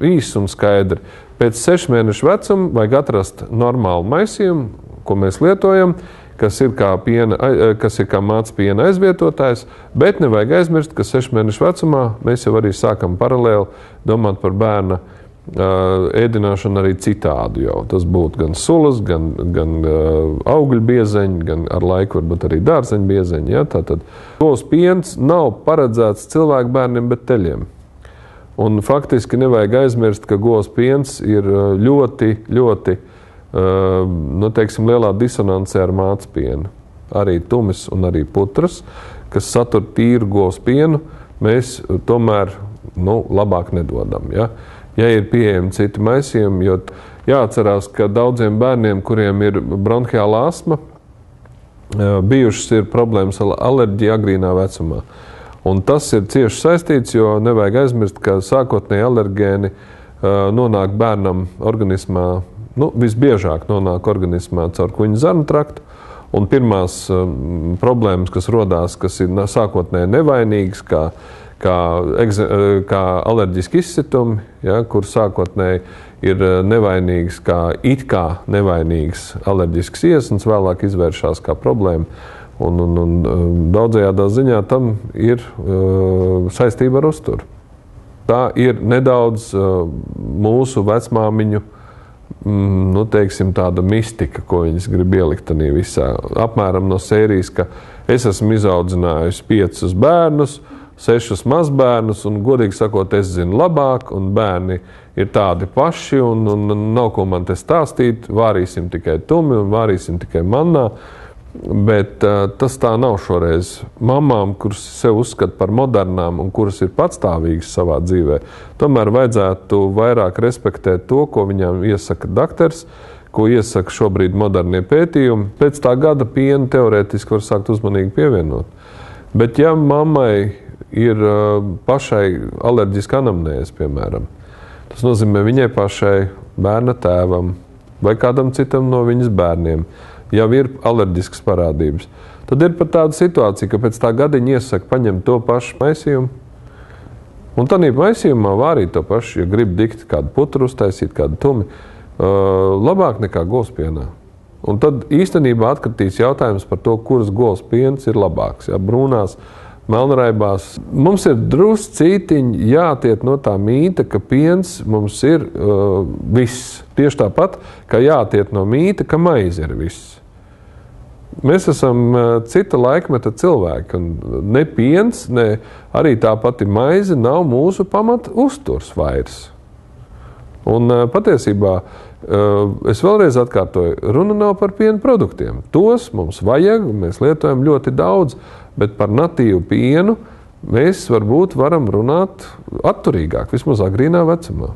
Īsi un skaidri. Pēc 6 mēnešu vecuma vajag atrast normālu maisījumu, ko mēs lietojam, kas ir kā mātes piena aizvietotājs, bet nevajag aizmirst, ka 6 mēnešu vecumā mēs jau arī sākam paralēli domāt par bērna ēdināšanu arī citādu jau. Tas būtu gan sulas, gan augļu biezeņi, gan ar laiku varbūt arī dārzeņu biezeņi. Ja? Tātad govs piens nav paredzēts cilvēku bērniem, bet teļiem. Un faktiski nevajag aizmirst, ka govs piens ir ļoti lielā disonancē ar mātes pienu. Arī tumis un arī putras, kas satur tīru govs pienu, mēs tomēr labāk nedodam. Ja ir pieejami citi maisījumi, jo jāatcerās, ka daudziem bērniem, kuriem ir bronhiāla astma, bijušas ir problēmas ar alerģiju agrīnā vecumā. Un tas ir cieši saistīts, jo nevajag aizmirst, ka sākotnēji alergēni nonāk bērnam organismā, visbiežāk nonāk organismā caur kuņģa zarnu traktu, un pirmās problēmas, kas rodās, kas ir sākotnēji nevainīgas, kā alerģiski izsitumi, kur sākotnēji ir nevainīgs, it kā nevainīgs alerģisks iesnas, vēlāk izvēršās kā problēma. Un daudzajādā ziņā tam ir saistība ar uzturu. Tā ir nedaudz mūsu vecmāmiņu, tāda mistika, ko viņas grib ielikt tanī visā. Apmēram no sērijas, ka es esmu izaudzinājusi 5 bērnus, 6 mazbērnus, un godīgi sakot, es zinu labāk, un bērni ir tādi paši, un nav ko man te stāstīt, vārīsim tikai tumi un vārīsim tikai mannā. Bet tas tā nav šoreiz. Mamām, kuras sev uzskata par modernām un kuras ir patstāvīgas savā dzīvē, tomēr vajadzētu vairāk respektēt to, ko viņām iesaka daktars, ko iesaka šobrīd modernie pētījumi. Pēc tā gada pienu teorētiski var sākt uzmanīgi pievienot. Bet ja mammai ir pašai alerģiska anamnēze, piemēram, tas nozīmē viņai pašai, bērna tēvam vai kādam citam no viņas bērniem, jau ir alerģiskas parādības. Tad ir pat tāda situācija, ka pēc tā gadiņa iesaka paņemt to pašu maisījumu. Un tādā maisījumā vārīt to pašu, ja grib dikt kādu putru uztaisīt, kādu tumi, labāk nekā govs pienā. Un tad īstenībā atkritīs jautājums par to, kuras govs piens ir labāks. Ja, brūnās, melnraibās. Mums ir druscītiņi jātiet no tā mīta, ka piens mums ir viss. Tieši tāpat, kā jātiet no mīta, ka maize ir viss. Mēs esam cita laikmeta cilvēki, un ne piens, ne arī tā pati maize nav mūsu pamata uzturs vairs. Un patiesībā, es vēlreiz atkārtoju, runa nav par piena produktiem. Tos mums vajag, mēs lietojam ļoti daudz, bet par natīvu pienu mēs varbūt varam runāt atturīgāk, vismaz agrīnā vecumā.